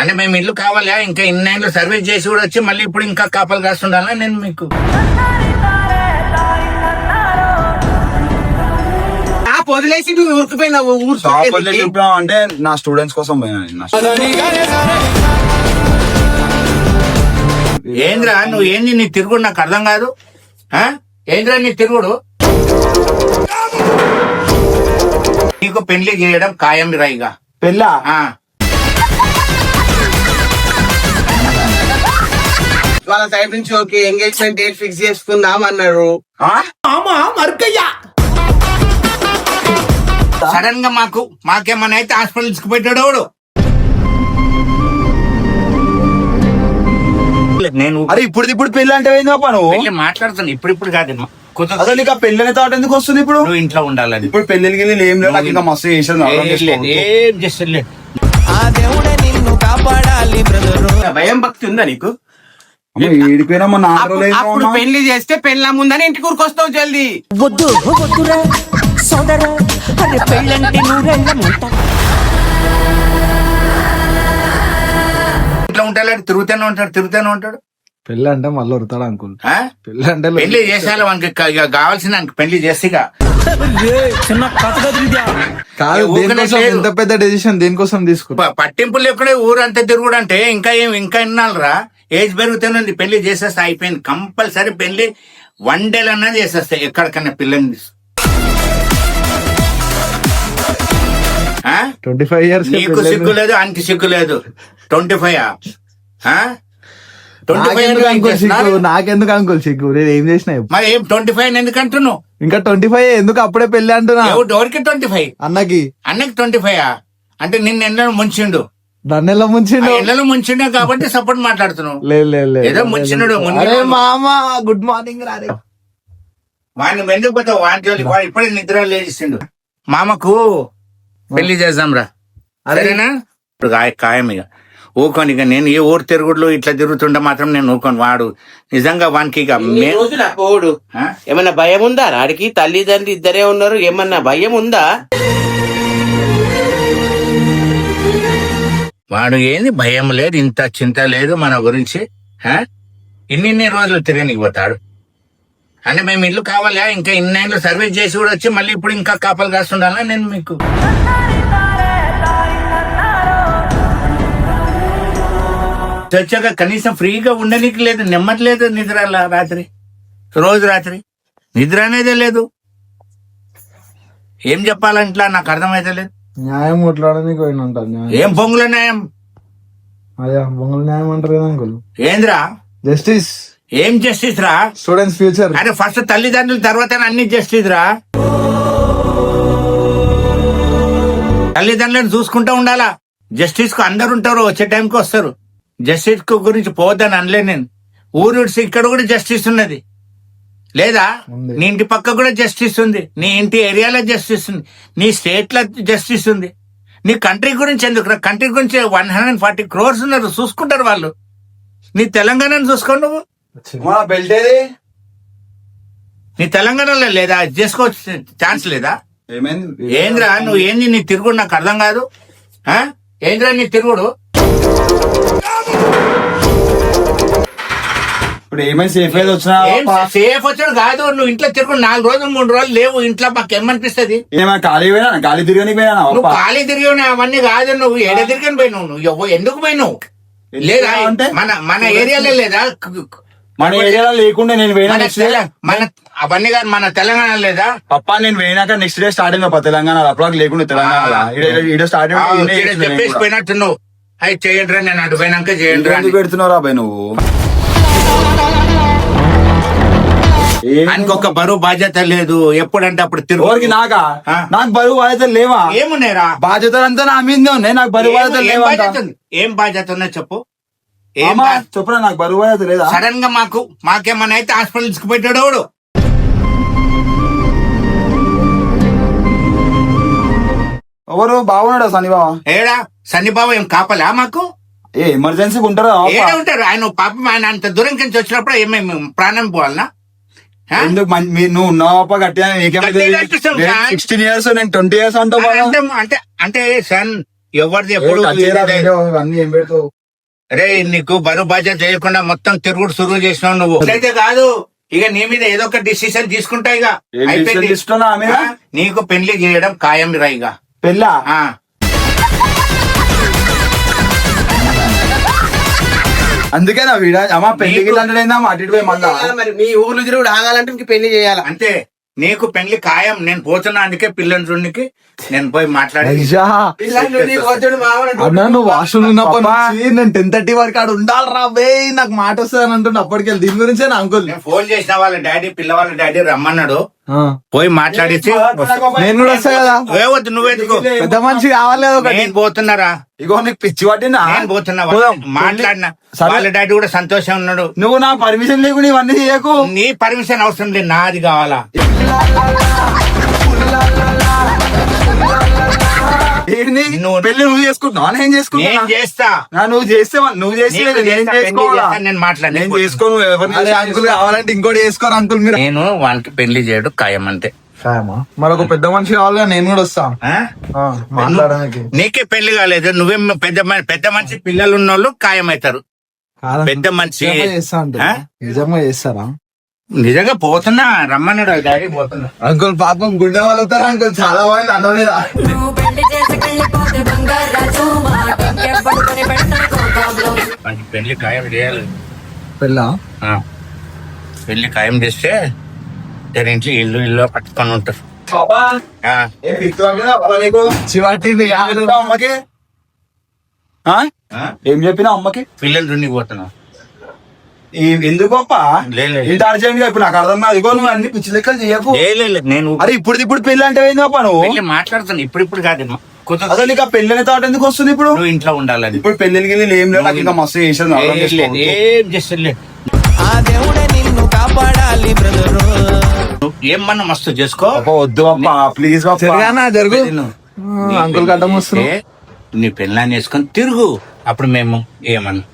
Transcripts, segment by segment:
అంటే మేము ఇల్లు కావాలా? ఇంకా ఇన్నేళ్ళు సర్వీస్ చేసి కూడా వచ్చి మళ్ళీ ఇప్పుడు ఇంకా కాపలు కాస్తుండాలా నేను మీకు? వదిలేసి నువ్వు ఊరికిపోయినావు. అంటే నా స్టూడెంట్స్ కోసం పోయినా. ఏంద్రా నువ్వు ఏంది నీ తిరుగుడు నాకు అర్థం కాదు. ఏంద్రా నీ తిరుగుడు? నీకు పెళ్లి చేయడం ఖాయం రాయిగా. పెళ్ళా? వాళ్ళ సైడ్ నుంచి ఓకే ఎంగేజ్మెంట్ డేట్ ఫిక్స్ చేసుకుందాం అన్నారు. సడన్ గా మాకేమన్నా అయితే హాస్పిటల్స్ కి పెట్టాడు వాడు. నేను అరే ఇప్పుడు పెళ్లి అంటే నువ్వు మాట్లాడుతాను. ఇప్పుడు కాదు అసలు నీకు ఆ పెళ్లి థాట్ ఎందుకు వస్తుంది? ఇప్పుడు నువ్వు ఇంట్లో ఉండాలని. ఇప్పుడు పెళ్లికి ఏం లేదు, నాకు ఇంకా మస్తు చేసాను. ఏం చేస్తలేదు. భయం భక్తి ఉందా నీకు? ఏడిపోయినా మా అప్పుడు పెళ్లి చేస్తే పెళ్ళ ముందని ఇంటి కూరుకొస్తావు జల్దీ. వద్దు వద్దురా సోదరా, అరే పెళ్ళంటే నూరెళ్ళ ఇంట్లో ఉంటాడు, తిరుగుతూనే ఉంటాడు. పెళ్ళి అంటే మళ్ళీ వరుతాడు అంకుల్. పెళ్ళి అంటే పెళ్లి చేసేయాలి వానికి కావాల్సిన పెళ్లి చేసిగా. కాదు, దేనికోసం ఎంత పెద్ద డెసిషన్ దేనికోసం తీసుకున్నా? పట్టింపులు ఎక్కడే ఊరంతా తిరుగుడు అంటే ఇంకా ఎన్నాళ్ళరా? ఏజ్ పెరుగుతుంది, పెళ్లి చేసేస్తే అయిపోయింది. కంపల్సరీ పెళ్లి 1 day అన్నది చేసేస్తాయి ఎక్కడికన్నా పిల్లని. 25 years నీకు సిగ్గు లేదు, ఆయనకి సిగ్గు లేదు. 25 నాకెందుకు అంకుల్ సిగ్గు? నేను ఏం చేసిన మరి ఏం 25 ఎందుకు అంటున్నావు? ఇంకా 25 ఎందుకు? అప్పుడే పెళ్లి అంటున్నా. ఎవరికి 25? అన్నకి 25 అంటే నిన్న ఎండలో ముంచిండు. నన్నెలా ముంచిండు? ఎండలో ముంచిండే కాబట్టి సపోర్ట్ మాట్లాడుతున్నావు. లేదు ఏదో ముంచినాడు. మామ గుడ్ మార్నింగ్ రారే. వాడిని ఎందుకు పోతావు? వాడి ఇప్పుడే నిద్ర లేచిస్తుండు. మామకు పెళ్లి చేద్దాం రా, అదేనా? ఇప్పుడు ఖాయం ఇక ఊకోని. ఇక నేను ఏ ఊరు తిరుగుడులో ఇట్లా తిరుగుతుండే మాత్రం నేను ఊకోను. వాడు నిజంగా వానికి ఇక రోజుల పోడు ఏమన్నా భయం ఉందా? ఆడికి తల్లిదండ్రులు ఇద్దరే ఉన్నారు, ఏమన్నా భయం ఉందా? వాడు ఏంది భయం లేదు, ఇంత చింత లేదు మన గురించి. ఇన్ని రోజులు తిరగనికి పోతాడు. అంటే మేము ఇల్లు కావాలా? ఇంకా ఇన్నేళ్ళు సర్వీస్ చేసి కూడా వచ్చి మళ్ళీ ఇప్పుడు ఇంకా కాపలు కాస్తుండాలా నేను మీకు? వచ్చాక కనీసం ఫ్రీగా ఉండడానికి లేదు, నెమ్మట్లేదు. నిద్ర రాత్రి నిద్ర అనేదే లేదు. ఏం చెప్పాలంట్లా నాకు అర్థమైతే లేదు. న్యాయం కొట్లాడడానికి పోయినంటారు. ఏం బొంగుల న్యాయం? అదే బొంగుల న్యాయం అంటారు కదా అంకుల్. ఏంద్రా జస్టిస్? ఏం జస్టిస్ రా? Students future. అరే ఫస్ట్ తల్లిదండ్రుల తర్వాత అన్ని జస్టిస్ రా. తల్లిదండ్రులను చూసుకుంటూ ఉండాలా. జస్టిస్ కు అందరు ఉంటారు, వచ్చే టైంకి వస్తారు. జస్టిస్ కు గురించి పోవద్దని అనలే నేను. ఊరు ఇక్కడ కూడా జస్టిస్ ఉన్నది లేదా? నీ ఇంటి పక్క కూడా జస్టిస్ ఉంది, నీ ఇంటి ఏరియాలో జస్టిస్ ఉంది, నీ స్టేట్ లో జస్టిస్ ఉంది. నీ కంట్రీ గురించి ఎందుకు? కంట్రీ గురించి 140 crores ఉన్నారు, చూసుకుంటారు వాళ్ళు. నీ తెలంగాణను చూసుకో. నువ్వు బెల్ట్ ఏది? నీ తెలంగాణలో లేదా? చేసుకోవచ్చు ఛాన్స్ లేదా? ఏంద్రా నువ్వు ఏంది నీ తిరుగుడు? నాకు అర్థం కాదు. ఏంద్రా నీ తిరుగుడు? ఇప్పుడు ఏమైనా సేఫ్ అయితే వచ్చినా? సేఫ్ వచ్చాడు కాదు. నువ్వు ఇంట్లో తిరుగుడు 4 రోజులు 3 రోజులు లేవు ఇంట్లో. మాకు ఏమనిపిస్తుంది? ఏమైనా ఖాళీ పోయినా? ఖాళీ తిరిగి పోయినా? నువ్వు ఖాళీ తిరిగి అవన్నీ కాదు. నువ్వు ఎడ తిరిగి పోయినావు? నువ్వు ఎందుకు పోయినావు? లేదా మన ఏరియాలో లేదా? మన ఏరియాలో లేకుండా నేను పోయినా అవన్నీ కాదు, మన తెలంగాణ లేదా? పప్పా నేను పోయినాక నెక్స్ట్ డే స్టార్ట్ అయింది తెలంగాణ. అప్పుడు లేకుండా తెలంగాణ స్టార్ట్ చెప్పేసి పోయినట్టు నువ్వు అవి చేయండి రా, నేను అటు పోయినాక చేయండి రా పెడుతున్నావు అబ్బాయి నువ్వు. ఆయనకు ఒక బరువు బాధ్యత లేదు. ఎప్పుడంటే అప్పుడు తిరుగు. నాకా? నాకు బరువు బాధ్యతలు లేవా? ఏమున్నాయిరా? బాధ్యతలు అంతా నా మీద ఉన్నాయి. నాకు బరువు బాధ్యతలు లేవా? ఏం బాధ్యత ఉన్నా చెప్పు. చెప్పురా, నాకు బరువు బాధ్యత లేదా? సడన్ గా మాకేమన్నా అయితే హాస్పిటల్స్ కి పెట్టాడు వాడు. ఎవరు బాగున్నాడా సన్నిబావ? ఏడా సన్నిబాబు ఏం కాపలా మాకు? ఏ ఎమర్జెన్సీ ఉంటారా? ఏడా ఉంటారు ఆయన పాపం. ఆయన అంత దూరం నుంచి వచ్చినప్పుడు ఏమేమి ప్రాణం పోవాలనా? ఎందుకు నువ్వు ఉన్నావా గట్టిగా? 16 years నేను 20 years అంటావు. అంటే సన్ ఎవరిది ఎప్పుడు అన్ని ఏం పెడతావు? అరే నీకు బరువు బాధ్యత చేయకుండా మొత్తం తిరుగుడు సురువు చేసినావు నువ్వు. అయితే కాదు, ఇక నీ మీద ఏదో ఒక డిసిషన్ తీసుకుంటా. ఇక ఏం అయిపోయింది. decision తీసుకున్నావు ఆమె? నీకు పెళ్లి చేయడం ఖాయం రా ఇక. పెళ్ళా? ఆ. అందుకే నా వీడ అమ్మ పెళ్లికి అంటే అటు ఇటు పోయి మళ్ళా మరి మీ ఊర్లో తిరుగుడు ఆగాలంటే ఇంక పెళ్లి చేయాలి. అంతే, నీకు పెళ్లి ఖాయం. నేను పోతున్నా, అందుకే పిల్లని చూడనికి నేను పోయి మాట్లాడి అన్నా నువ్వు వాష్రూమ్ ఉన్నప్పటి నుంచి నేను 10:30 వరకు ఆడ ఉండాలి రా బే, నాకు మాట వస్తుంది అంటుండే అప్పటికెళ్ళి. దీని గురించే నా అంకుల్ నేను ఫోన్ చేసిన వాళ్ళ డాడీ, పిల్లవాళ్ళ డాడీ రమ్మన్నాడు. పోయి మాట్లాడిసి నేను కూడా వస్తా కదా. వద్దు, నువ్వెందుకు? పెద్ద మనిషి కావాలి కదా ఒకటి. నేను పోతున్నారా? ఇగో నీకు పిచ్చి పట్టిందా? నేను పోతున్నా. పోదాం. మాట్లాడినా సరే. వాళ్ళ డాడీ కూడా సంతోషం ఉన్నాడు. నువ్వు నా పర్మిషన్ లేకుండా ఇవన్నీ చేయకు. నీ పర్మిషన్ అవసరం లేదు, నాది కావాలా? ఏంటి నువ్వు- పెళ్లి నువ్వు చేసుకుంటున్నావా? నేను చేసుకుంటున్నా. నేను చేస్తా. నువ్వు చేస్తే నువ్వు చేసి నీకు నేను చేస్తా, పెళ్లి చేసుకోవాలా? చేస్తా, నేను మాట్లాడి నేను చేసుకోను. ఎవరిని అరే అంకుల్ కావాలంటే ఇంకోటి వేసుకోరు అంకుల్ మీరు. నేను వానికి పెళ్లి చేయడు ఖాయం అంతే. మరొక పెద్ద మనిషి కావాలిగా, నేను కూడా వస్తా ఆ? మాట్లాడడానికి. నీకే పెళ్లి కాలేదు, నువ్వేం పెద్ద మనిషి పిల్లలు ఉన్నోళ్ళు ఖాయం అవుతారు. పెద్ద మనిషి నిజంగా చేస్తా అంటారు. ఆ? నిజంగా చేస్తారా నిజంగా పోతున్నా, రమ్మన్నాడు డాడీ. పోతున్నా. అంకుల్ పాపం గుండె వాళ్ళు అవుతారా అంకుల్? చాలా బాగుంది అనలేదా? నువ్వు పెళ్లి చేసుకెళ్ళిపోతే బంగారాజు మా ఇంకే పడుకొని పెడతాను కోకాబ్లో. వానికి పెళ్లి ఖాయం చేయాలి. పెళ్ళా? ఆ. పెళ్లి ఖాయం చేస్తే దాని ఇంట్లో ఇల్లు పట్టుకొని ఉంటారు. ఆ. చివాటింది అమ్మకి ఆ? ఆ? ఏం చెప్పినా అమ్మకి? పిల్లలు రుణి పోతున్నా. ఎందుకు గొప్ప లేదు. ఇంత అర్జెంట్ గా ఇప్పుడు నాకు అర్థం కాదు. ఇగో నువ్వు అన్ని పిచ్చి లెక్కలు చేయకు. నేను అరే ఇప్పుడు పెళ్లి అంటే ఏంది గొప్ప నువ్వు? పెళ్లి మాట్లాడుతున్నా, ఇప్పుడు కాదు. అసలు నీకు ఆ పెళ్లి థాట్ ఎందుకు వస్తుంది ఇప్పుడు? నువ్వు ఇంట్లో ఉండాలని. ఇప్పుడు పెళ్లికి గిల్లి ఏం లేదు. నాకు ఇంకా మస్తు చేసేది అర్థం చేసుకో. ఏం చేస్తలే. ఏమన్నా మస్తు చేసుకో. అబ్బా, వద్దు అప్ప ప్లీజ్ జరగానా జరుగు. అంకుల్ గడ్డం వస్తుంది. ఏ, నీ పెళ్ళాన్ని వేసుకొని తిరుగు, అప్పుడు మేము ఏమన్నా.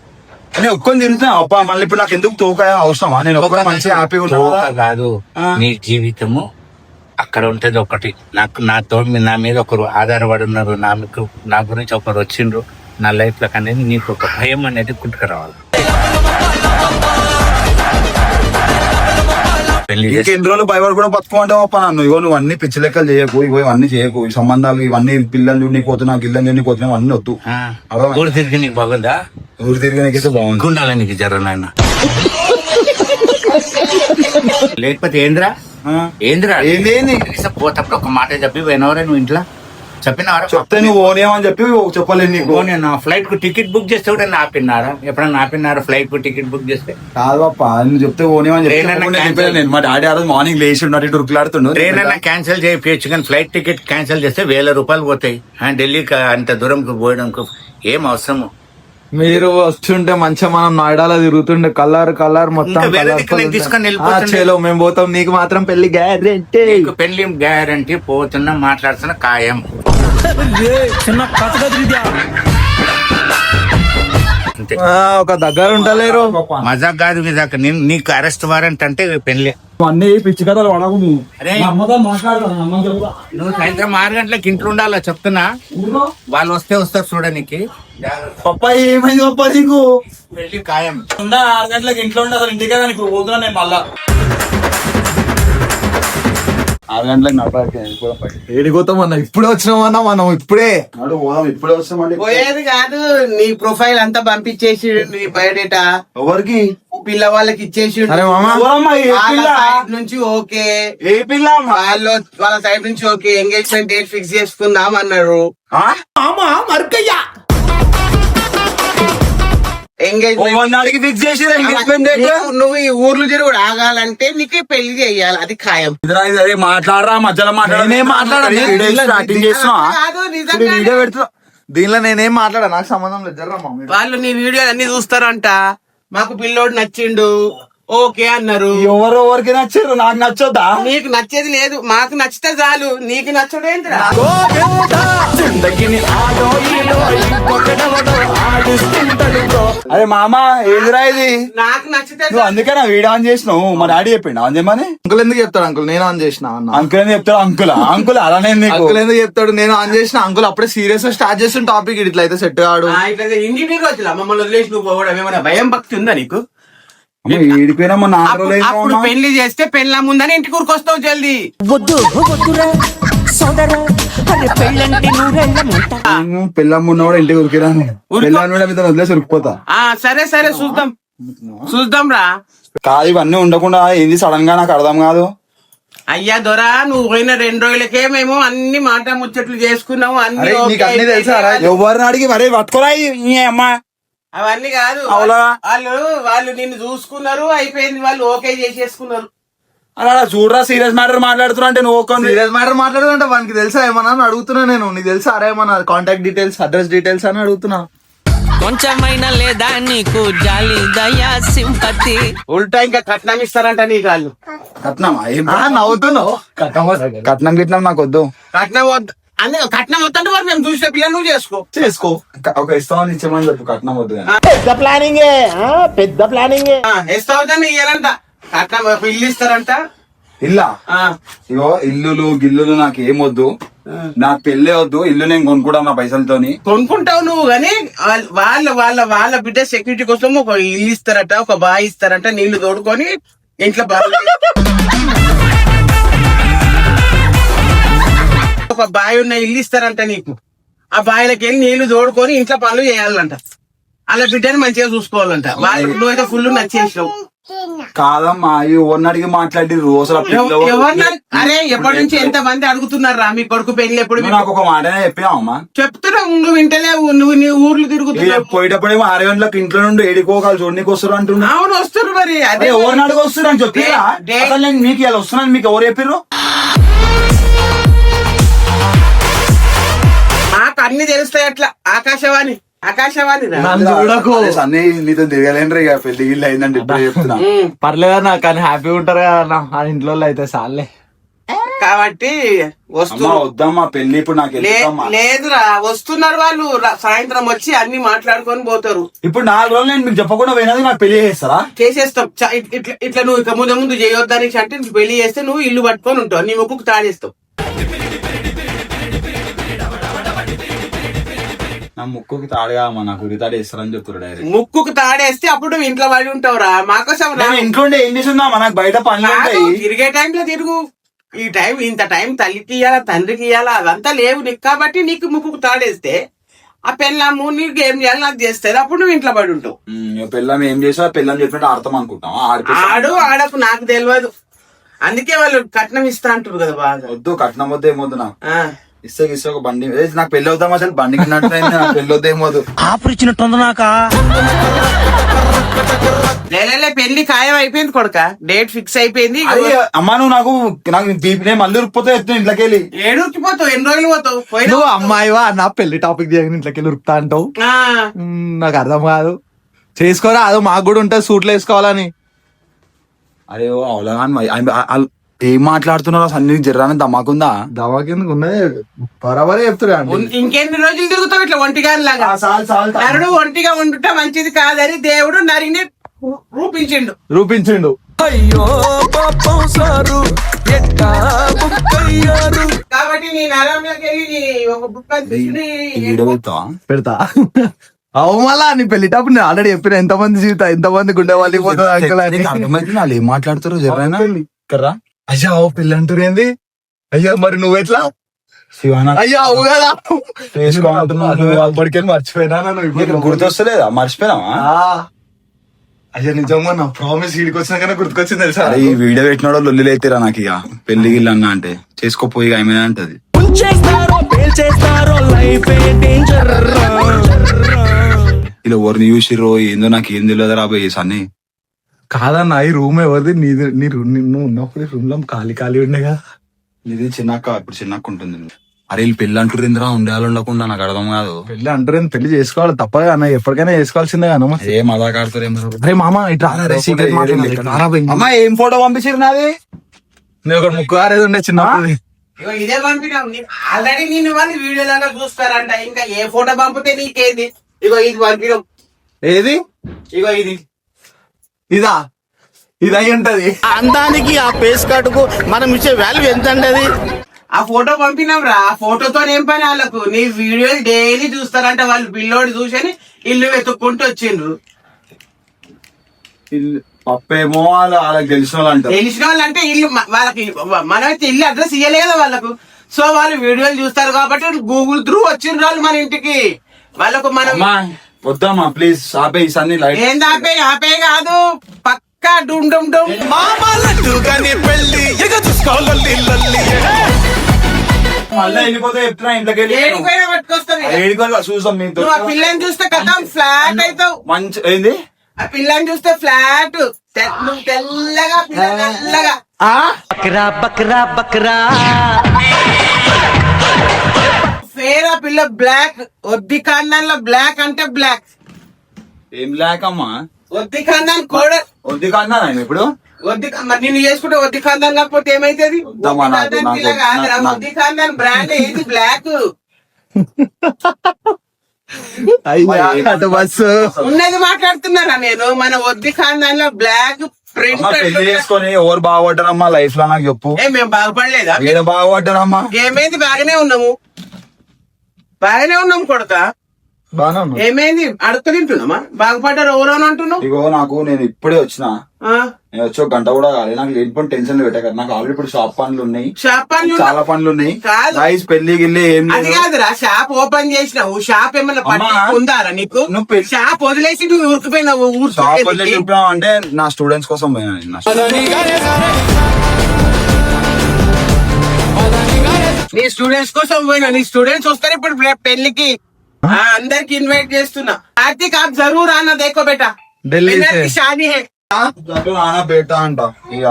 నేను ఒక్కొని తిరుగుతున్నా అప్ప. మళ్ళీ ఇప్పుడు నాకు ఎందుకు తోక అవసరమా? నేను ఒక్క మంచిగా హ్యాపీగా తోక ఉంటాను. కాదు, నీ జీవితము అక్కడ ఉంటది ఒకటి. నా మీద ఒకరు ఆధారపడి ఉన్నారు, నా గురించి ఒకరు వచ్చిండ్రు నా లైఫ్ లో. అనేది నీకు ఒక భయం అనేది కుట్టుకురావాలి. పెళ్లి చేసి ఎన్ని రోజులు భయపడి కూడా బతుకోమంటావు అప్ప నన్ను. ఇగో నువ్వు అన్ని పిచ్చి లెక్కలు చేయకు, ఇగో ఇవన్నీ చేయకు. ఈ సంబంధాలు ఇవన్నీ పిల్లలు చూడని పోతున్నా, గిల్లని చూడని పోతున్నా, అన్ని వద్దు. ఆ, అర్థమైందా? ఊరు తిరిగి నీకు బాగుందా? ఊరు తిరిగి నీకైతే బాగుంది. గుండాల నీకు జరనాయన. లేకపోతే ఏంద్రా ఆ? ఏంద్రా ఏంది పోతప్పుడు ఒక మాట చెప్పి పోయినవరా నువ్వు ఇంట్లో? చెప్పినవరా? చెప్తే నువ్వు ఓనేమని చెప్పి చెప్పలేదు నీకు. నేను ఫ్లైట్ కు టికెట్ బుక్ చేస్తే కూడా ఆపినారా? ఎప్పుడన్నా ఆపినారా ఫ్లైట్ కు టికెట్ బుక్ చేస్తే? కాదు అప్ప, నువ్వు చెప్తే ఓనేమని ట్రైన్ అన్నా చెప్పి cancel. నేను మా డాడీ ఆ రోజు మార్నింగ్ లేచి ఉన్నాడు, ఇటు ఉరుకులాడుతుండు. ట్రైన్ అన్నా క్యాన్సిల్ చేయొచ్చు, కానీ ఫ్లైట్ టికెట్ క్యాన్సిల్ చేస్తే 1000 రూపాయలు పోతాయి. ఢిల్లీకి అంత దూరంకి పోయడానికి ఏం అవసరము? మీరు వస్తుంటే మంచిగా మనం నాయడాలో తిరుగుతుండే కలర్ మొత్తం ఇంకా వేరే దిక్కు నేను తీసుకొని వెళ్ళిపోతుండే. చలో మేము పోతాం, నీకు మాత్రం పెళ్లి గ్యారెంటీ. నీకు పెళ్లి గ్యారంటీ, పోతున్నా మాట్లాడుతున్నా ఖాయం. అంతే. ఒక దగ్గర ఉంటలేరు. మజాక్ కాదు విజాక్. నీకు అరెస్ట్ వారెంట్ అంటే పెళ్లి. అన్ని పిచ్చి కథలు పడకు నువ్వు. అరే అమ్మతో మాట్లాడతాను, అమ్మ చెప్పురా. నువ్వు సాయంత్రం 6 గంటలకు ఇంట్లో ఉండాలా చెప్తున్నా. వాళ్ళు వస్తారు చూడడానికి. పప్ప ఏమైంది పప్ప నీకు? పెళ్లి ఖాయం. 6 గంటలకు ఇంట్లో ఉండే అసలు ఇంటికే నీకు పోతున్నా నేను మళ్ళా 6 గంటలకు ఏడిపోతాం అన్న, ఇప్పుడే వచ్చినామన్నా మనం. ఇప్పుడే నడు పోదాం, ఇప్పుడే వస్తామండి. పోయేది కాదు, నీ ప్రొఫైల్ అంతా పంపించేసి నీ బయోడేటా ఎవరికి? పిల్ల వాళ్ళకి ఇచ్చేసి అరే మామా, ఎవరమ్మా ఏ పిల్ల? నుంచి ఓకే, ఏ పిల్ల అమ్మా? వాళ్ళ సైడ్ నుంచి ఓకే, ఎంగేజ్మెంట్ డేట్ ఫిక్స్ చేసుకుందాం అన్నారు. ఆ? ఎంగేజ్మెంట్ ఫిక్స్ చేసి ఎంగేజ్మెంట్ డేట్. నువ్వు ఈ ఊర్లు తిరుగుడు ఆగాలంటే నీకు పెళ్లి చేయాలి, అది ఖాయం. మాట్లాడరా మధ్యలో నేనేం మాట్లాడను. స్టార్టింగ్ చేస్తున్నా. కాదు, నిజంగా వీడియో పెడుతున్నా, దీనిలో నేనేం మాట్లాడా, నాకు సంబంధం లేదు. జర్రమ్మా మీరు. వాళ్ళు నీ వీడియోలు అన్ని చూస్తారంట. మాకు పిల్లోడు నచ్చిండు ఓకే అన్నారు. ఎవరికి నచ్చారు? నాకు నచ్చొద్దా? నీకు నచ్చేది లేదు, మాకు నచ్చితే చాలు. నీకు నచ్చడేంద్రా? జిందగీని ఆడో ఈడో ఇంకొకడెవడో ఆడిస్తుంటాడు బ్రో. అరే మామ ఏదిరా ఇది నాకు నచ్చితే నువ్వు అందుకే నా వీడియో ఆన్ చేసినావు మా డాడీ చెప్పిండు ఆన్ చేయమని. అంకుల్ ఎందుకు చెప్తాడు అంకుల్ నేను ఆన్ చేసిన అన్న అంకుల్ అని చెప్తాడు. అంకుల్ అలానే నీకు అంకుల్ ఎందుకు చెప్తాడు నేను ఆన్ చేసిన అంకుల్ అప్పుడే సీరియస్ గా స్టార్ట్ చేసిన టాపిక్ ఇట్లా అయితే సెట్ కాడు ఇట్లా ఇంజనీర్ వచ్చిన మమ్మల్ని వదిలేసి నువ్వు పోవడం ఏమైనా భయం భక్తి ఉందా నీకు? ఏడిపోయినా మా అప్పుడు పెళ్లి చేస్తే పెళ్ళ ముందని ఇంటికి ఊరుకొస్తావు జల్దీ. వద్దు వద్దురా సోదరా అరే పెళ్ళంటే నూరెళ్ళ ముంత పిల్లమ్మ ఉన్నవాడు ఇంటికి ఉరికిరాను పిల్లలు మీద వదిలేసి ఉరికిపోతా. సరే సరే చూద్దాం రా. కాదు ఇవన్నీ ఉండకుండా ఏంది సడన్ గా నాకు అర్థం కాదు. అయ్యా దొరా నువ్వు పోయిన 2 రోజులకే మేము అన్ని మాట ముచ్చట్లు చేసుకున్నాము అన్ని అరే, నీకు ఓకే అన్ని తెలుసా రా? అయిపోయినాయి. ఎవరిని అడిగి మరే పట్టుకోరా అమ్మా. అవన్నీ కాదు అవునా? వాళ్ళు నిన్ను చూసుకున్నారు అయిపోయింది వాళ్ళు ఓకే చేసేసుకున్నారు. అలా చూడరా సీరియస్ మ్యాటర్ మాట్లాడుతున్నా అంటే నువ్వు ఒక్క సీరియస్ మ్యాటర్ మాట్లాడుతుంటే వానికి తెలుసా ఏమన్నా అని అడుగుతున్నా నేను నీకు తెలుసా అరే ఏమన్నా కాంటాక్ట్ డీటెయిల్స్ అడ్రస్ డీటెయిల్స్ అని అడుగుతున్నా కొంచెమైనా లేదా నీకు జాలి దయా సింపతి ఉల్టా ఇంకా కట్నం ఇస్తారంట నీ వాళ్ళు. కట్నమా ఏం నవ్వుతున్నావు కట్నం గిట్నం నాకు వద్దు. కట్నం వద్దు అదే కట్నం వద్దంటే మరి మేము చూసిన పిల్లలు నువ్వు చేసుకో. ఒక ఇస్తామని ఇచ్చేమని చెప్పు కట్నం వద్దు కానీ. ఇస్తావుతాను ఇయ్యారంట కట్నం ఇల్లు ఇస్తారంట. ఇల్లా ఆ, ఇగో ఇల్లులు గిల్లులు నాకు ఏం వద్దు. నాకు పెళ్ళే వద్దు. ఇల్లు నేను కొనుక్కుంటా నా పైసలతోని. కొనుక్కుంటావు నువ్వు గానీ వాళ్ళ బిడ్డ సెక్యూరిటీ కోసం ఒక ఇల్లు ఇస్తారట ఒక బావి ఇస్తారంట నీళ్లు తోడుకొని ఇంట్లో ఒక బావి ఉన్న ఇల్లు ఇస్తారంట నీకు. ఆ బావిలోకి వెళ్ళి నీళ్లు తోడుకొని ఇంట్లో పనులు చేయాలంట. అలా బిడ్డని మంచిగా చూసుకోవాలంట. వాళ్ళు నువ్వైతే ఫుల్ నచ్చేసావు. కాదమ్మా ఎవరిని అడిగి మాట్లాడి రోజుల ఎవరిని అరే ఎప్పటి నుంచి ఎంత మంది అడుగుతున్నారు రా మీ కొడుకు పెళ్లి ఎప్పుడు నాకు ఒక మాటనే చెప్పావమ్మా. చెప్తున్నావు నువ్వు వింటలేవు. నువ్వు నీ ఊర్లు తిరుగుతున్నావు. పోయేటప్పుడేమో 6 గంటలకు ఇంట్లో నుండి ఏడుకోకాలు చూడనీకి వస్తారు అంటున్నా. అవును వస్తారు మరి అదే ఎవరిని అడిగి వస్తారు అని చెప్పి అసలు నేను మీకు ఇలా వస్తున్నాను మీకు ఎవరు చెప్పారు? మాకు అన్ని తెలుస్తాయి అట్లా. ఆకాశవాణి రా. చూడకు అన్నీ నీతో దిగలేండ్రు ఇక పెళ్లి గిల్లి అయిందంటే ఇప్పుడు చెప్తున్నా. పర్లేదన్నా కానీ హ్యాపీ ఉంటారు కదా ఆ ఇంట్లో అయితే సార్లే కాబట్టి అమ్మా వద్దమ్మా పెళ్లి ఇప్పుడు నాకు వెళ్తామ్మా. లేదురా వస్తున్నారు వాళ్ళు సాయంత్రం వచ్చి అన్ని మాట్లాడుకొని పోతారు. ఇప్పుడు 4 రోజులు నేను మీకు చెప్పకుండా పోయినది నాకు పెళ్లి చేస్తారా? చేసేస్తాం ఇట్లా నువ్వు ఇక ముందు చేయొద్దని అంటే నువ్వు పెళ్లి చేస్తే నువ్వు ఇల్లు పట్టుకొని ఉంటావు. నీ ముక్కుకు తాడేస్తావు. నా ముక్కుకి తాడుగా అమ్మా నాకు ఉరి తాడు వేస్తారని చెప్తారు డైరెక్ట్. ముక్కుకు తాడేస్తే అప్పుడు నువ్వు ఇంట్లో పడి ఉంటావురా. మాకోసం రా. నేను ఇంట్లో ఉండే ఏం చేసిందా నాకు బయట పనులు ఉంటాయి. తిరిగే టైంలో తిరుగు. ఈ టైం ఇంత టైం తల్లికి ఇయ్యాలా తండ్రికి ఇయ్యాలా అదంతా లేవు నీకు. కాబట్టి నీకు ముక్కుకు తాడేస్తే ఆ పెళ్ళాము నీకు ఏం చేయాలి నాకు చేస్తుంది. అప్పుడు నువ్వు ఇంట్లో పడి ఉంటావు. పిల్లం ఏం చేసా పిల్లం చెప్పినట్టు ఆడతాం అనుకుంటాం. ఆడకు నాకు తెలియదు. అందుకే వాళ్ళు కట్నం ఇస్తా అంటారు కదా బాగా. వద్దు కట్నం వద్దు ఏమొద్దు నాకు. ఆ. ఇస్తే ఒక బండి నాకు పెళ్లి అవుతాం అసలు బండికి నాకు పెళ్లి వద్దు ఏమోదు. ఆపరిచినట్టుంది నాకా లేలే పెళ్లి ఖాయం అయిపోయింది కొడుక. డేట్ ఫిక్స్ అయిపోయింది. అమ్మా నువ్వు నాకు బీపీ మళ్ళీ ఉరిపోతే ఎత్తు ఇంట్లోకి వెళ్ళి. ఏడుకి పోతావు ఎన్ని రోజులు పోతావు నువ్వు అమ్మాయివా నా పెళ్లి టాపిక్ చేయని ఇంట్లోకి ఉరుకుతా అంటావు నాకు అర్థం కాదు. చేసుకోరా అదో మాకు కూడా ఉంటుంది సూట్లు వేసుకోవాలని. అరే అవలా ఏం మాట్లాడుతున్నావు అసలు జర్రాని దమాకుందా? దవాకిందుకు ఉన్నదే బరాబరే చెప్తున్నా. ఇంకెన్ని రోజులు తిరుగుతావు ఇట్లా ఒంటిగా లాగా? నరుడు ఒంటిగా ఉండుట మంచిది కాదని దేవుడు నరిని రూపించిండు. అయ్యో పాపం సారు కాబట్టి నీ నరంలోకి వెళ్ళి ఒక బుక్ పెడతా. అవు మళ్ళా నీ పెళ్లిటప్పుడు నేను ఆల్రెడీ చెప్పిన ఎంతమంది జీవితం ఎంతమంది గుండె వాళ్ళు పోతుంది అంకుల్ అని. అర్థమైంది వాళ్ళు ఏం మాట్లాడుతారు జర్రైనా కర్రా. అయ్యా ఓ పెళ్ళి అంటారు ఏంది? అయ్యా మరి నువ్వెట్లా? శివానా అయ్యా అవు కదా అప్పటికెళ్ళి మర్చిపోయినా గుర్తొస్తలేదా? మర్చిపోయినావా? అయ్యా నిజంగా నా ప్రామిస్ వీడికి వచ్చినాకనే గుర్తుకొచ్చింది తెలుసా? ఈ వీడియో పెట్టిన వాళ్ళు లొల్లి అయితేరా నాకు ఇక పెళ్లి గిల్లు అన్నా అంటే చేసుకోపోయి ఏమైనా అంటది. ఇలా ఎవరిని చూసిర్రో ఏందో నాకు ఏం తెలియదు రాబోయే సన్ని. కాదన్నా ఈ రూమ్ ఎవరిది? నీ నువ్వు ఉన్నప్పుడు రూమ్ లో ఖాళీ ఉండే కదా. ఇది చిన్నక్క ఇప్పుడు చిన్నక్క ఉంటుంది. అరే వీళ్ళు పెళ్లి అంటారు ఇంద్రా ఉండాలి ఉండకుండా నాకు అర్థం కాదు. పెళ్లి అంటారు పెళ్లి చేసుకోవాలి తప్పగా అన్న ఎప్పటికైనా చేసుకోవాల్సిందే కదా. ఏ మజాక్ ఆడుతారు ఏం అరే మామ ఇట్లా అమ్మా ఏం ఫోటో పంపించారు నాది? నేను ఒక ముక్కు ఆరేది ఉండే చిన్న ఇదే పంపినాం. ఆల్రెడీ నిన్ను వాళ్ళు వీడియోలలో చూస్తారంట. ఇంకా ఏ ఫోటో పంపితే నీకేంది? ఇగో ఇది పంపినాం. ఏది ఇగో ఇది ఇదా ఇది అయి ఉంటది. అందానికి ఆ పేస్ కార్డుకు మనం ఇచ్చే వాల్యూ ఎంత అండి అది? ఆ ఫోటో పంపినాం రా, ఆ ఫోటోతో ఏం పని వాళ్ళకు? నీ వీడియోలు డైలీ చూస్తారంట వాళ్ళు, పిల్లోడు చూసని ఇల్లు వెతుక్కుంటూ వచ్చిండ్రు. పప్పేమో వాళ్ళకి తెలిసిన వాళ్ళు అంటారు. తెలిసిన వాళ్ళు అంటే ఇల్లు వాళ్ళకి మనమైతే ఇల్లు అడ్రస్ ఇయ్యలే కదా వాళ్ళకు. సో వాళ్ళు వీడియోలు చూస్తారు కాబట్టి గూగుల్ త్రూ వచ్చిండ్రు వాళ్ళు మన ఇంటికి. వాళ్ళకు మనం అమ్మా వద్దమ్మా ప్లీజ్ ఆపే ఈ సన్ని లైట్. ఏంది ఆపే? ఆపే కాదు, పక్కా డుమ్ డుమ్ డుమ్. మళ్ళీ వెళ్ళిపోతే చెప్తున్నా ఇంట్లోకి వెళ్ళి ఏడిపోయినా పట్టుకొస్తావు ఇక. ఏడుకోవాలి చూసాం మీ నువ్వు ఆ పిల్లని చూస్తే కదా ఫ్లాట్ అవుతావు. మంచి ఏంది ఆ పిల్లని చూస్తే ఫ్లాట్, నువ్వు తెల్లగా, పిల్ల తెల్లగా. బక్రా బక్రా బక్రా ఫేర్ ఆ పిల్ల బ్లాక్. వద్ది ఖాందాన్లో బ్లాక్ అంటే బ్లాక్. ఏం లేకమ్మా వద్ది ఖాందాన్ కూడా వద్దు కన్నా నేను ఇప్పుడు మరి నిన్ను చేసుకుంటే వద్ది ఖాందాన్ కాకపోతే ఏమైతుంది? వద్దమ్మా, నాకు- వద్ది ఖాందాన్ బ్రాండ్ ఏది? బ్లాక్. అయ్యా అటు బస్సు. ఉన్నది మాట్లాడుతున్నారా నేను? మన వద్ది ఖాందాన్లో బ్లాక్ ప్రింట్. అమ్మా, పెళ్లి చేసుకొని ఎవరు బాగుపడ్డారమ్మా లైఫ్ లో నాకు చెప్పు. మేము బాగుపడలేదా? ఏదో బాగుపడ్డారమ్మా. ఏమైంది? బాగానే ఉన్నాము, బాగానే ఉన్నాము కొడక. బాగా ఉన్నా. ఏమైంది? అడుగు తింటున్నామా? బాగుపడ్డారు ఎవరో అని అంటున్నావు. ఇగో నాకు నేను ఇప్పుడే వచ్చిన, నేను వచ్చి ఒక గంట కూడా కాలేదు. నాకు లేనిపోయిన టెన్షన్ పెట్టాక నాకు ఆల్రెడీ ఇప్పుడు షాప్ పనులు ఉన్నాయి, షాప్ పనులు చాలా పనులు ఉన్నాయి. కాదు. గైస్ పెళ్లి గిల్లి ఏం అది లేదు. కాదురా, షాప్ ఓపెన్ చేసినావు, షాప్ ఏమన్నా అమ్మా, ఉందారా నీకు? నువ్వు పెళ్లి- షాప్ వదిలేసి నువ్వు ఊరికిపోయినావు. షాప్ వదిలే చెప్పినా అంటే నా స్టూడెంట్స్ కోసం పోయినా నేను. నీ స్టూడెంట్స్ కోసం పోయినా. నీ స్టూడెంట్స్ వస్తారు ఇప్పుడు పెళ్లికి. అందరికి ఇన్వైట్ చేస్తున్నా. కార్తీక్ आप जरूर आना, देखो बेटा ఢిల్లీ विनर से। की शादी है. నాన్న బేటా అంట. ఇక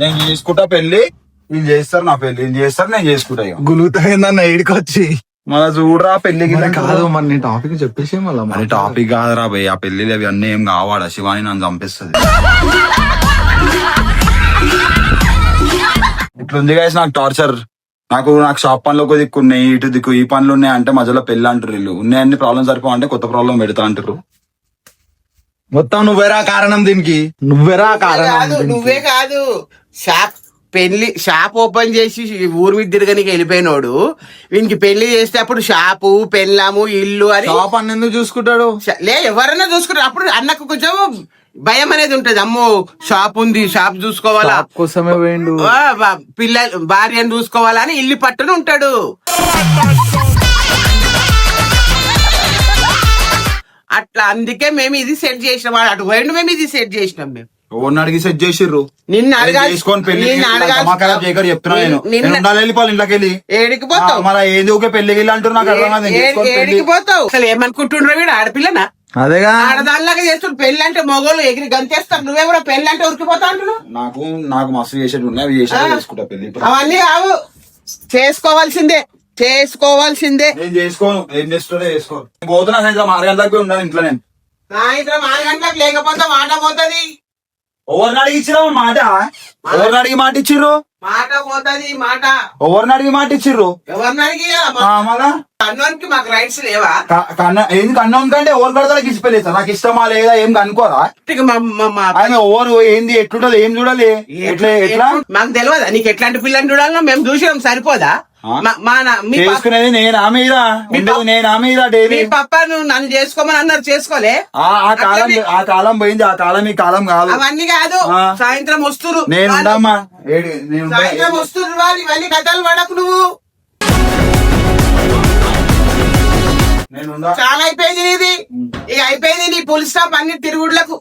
నేను చేసుకుంటా పెళ్లి, వీళ్ళు చేస్తారు నా పెళ్లి, వీళ్ళు చేస్తారు నేను చేసుకుంటా. ఇక గులుగుతాయిందన్న ఈడికొచ్చి. మన చూడరా పెళ్లికి మరి కాదు మరి నీ టాపిక్ చెప్పేసి మళ్ళీ మరి టాపిక్ కాదురా భయ్, ఆ పెళ్లి అవి అన్నీ ఏం కావాడా? శివాని నన్ను చంపిస్తుంది. ఇట్లుంది గైస్ నాకు టార్చర్. నాకు షాప్ పనులు ఒక దిక్కు ఉన్నాయి, ఇటు దిక్కు ఈ పనులు ఉన్నాయి అంటే మధ్యలో పెళ్లి అంటారు. వీళ్ళు ఉన్నాయన్ని ప్రాబ్లమ్స్ సరిపో అంటే కొత్త ప్రాబ్లం పెడతా అంటారు. మొత్తం నువ్వేరా కారణం దీనికి, నువ్వేరా కారణం కాదు, దీనికి. నువ్వే కాదు. షాప్ ఓపెన్ చేసి ఊరి మీద తిరగనికి వెళ్ళిపోయినోడు వీనికి పెళ్లి చేస్తే అప్పుడు షాపు, పెళ్ళాము, ఇల్లు అని షాప్ అన్న ఎందుకు చూసుకుంటాడు? లే ఎవరైనా చూసుకుంటారు. అప్పుడు అన్నకు కొంచెం భయం అనేది ఉంటది. అమ్మో షాప్ ఉంది, షాప్ చూసుకోవాలా, షాప్ కోసమే పోయిండు. పిల్ల భార్యను చూసుకోవాలని ఇల్లు పట్టుని ఉంటాడు. అట్లా అందుకే మేము ఇది సెట్ చేసినాం. అటు పోయిండు, మేము ఇది సెట్ చేసినాం. మేము ఎవరిని అడిగి సెట్ చేసిర్రు? నిన్ను నేను అడగాలి, చేసుకొని పెళ్లి నిన్ను అడగాలి. చెప్తున్నా నేను. నిన్న- నేను ఉండాలి, వెళ్ళిపోవాలి ఇంట్లోకి వెళ్ళి. ఏడికి పోతావు? మన ఏది ఒక పెళ్లి గిల్లి అంటారు నాకు అర్థం కాదు. నేను చేసుకొని పెళ్లి ఏడికి పోతావు? అసలు ఏమనుకుంటుండ్రు వీడు? ఆడపిల్లనా? అదేగా ఆడదానిలాగా చేస్తుండు. పెళ్లి అంటే మొగోళ్ళు ఎగిరి గంతేస్తారు. నువ్వే కూడా పెళ్లి అంటే ఉరికిపోతా అంటున్నావు. నాకు మస్తు చేసేది ఉన్నాయి, అవి చేసేది చేసుకుంటా పెళ్లి. అవన్నీ కావు, చేసుకోవాల్సిందే, చేసుకోవాల్సిందే. నేను చేసుకోను, ఏం చేస్తుంటే చేసుకోను. నేను పోతున్నా సాయంత్రం 6 గంటలకు ఉన్నాను ఇంట్లో. నేను సాయంత్రం 6 గంటలకు లేకపోతే మాట పోతుంది. ఎవరిని అడిగి ఇచ్చిరా మాట? ఎవరిని అడిగి మాట ఇచ్చిర్రు? మాట పోతుంది, మాట. ఎవరిని అడిగి మాట ఇచ్చిర్రు? ఎవరిని అడిగి? మళ్ళా అన్నోనికి మాకు రైట్స్ లేవా? ఏంది కన్నాం కంటే ఎవరు కడతానికి ఇచ్చి పెళ్ళి నాకు ఇష్టమా లేదా ఏం కనుకోరా? ఇక ఆయన ఎవరు ఏంది ఎట్లుంటది ఏం చూడాలి? ఎట్లా మాకు తెలియదా నీకు ఎట్లాంటి పిల్లని చూడాలన్నా? మేము చూసినాం, సరిపోదా? మీ చేసుకునేది నేను ఆమె నేను ఆమె డైలీ పప్ప నువ్వు నన్ను చేసుకోమని అన్నారు, చేసుకోలే. ఆ కాలం పోయింది, ఆ కాలం ఈ కాలం కాదు. అవన్నీ కాదు, సాయంత్రం వస్తురు. నేను ఉండమ్మా, సాయంత్రం వస్తురు వాళ్ళు. ఇవన్నీ కథలు పడకు నువ్వు. నేను చాలా అయిపోయింది నీది. ఇక అయిపోయింది నీ పులి స్టాప్ అన్ని తిరుగుడులకు.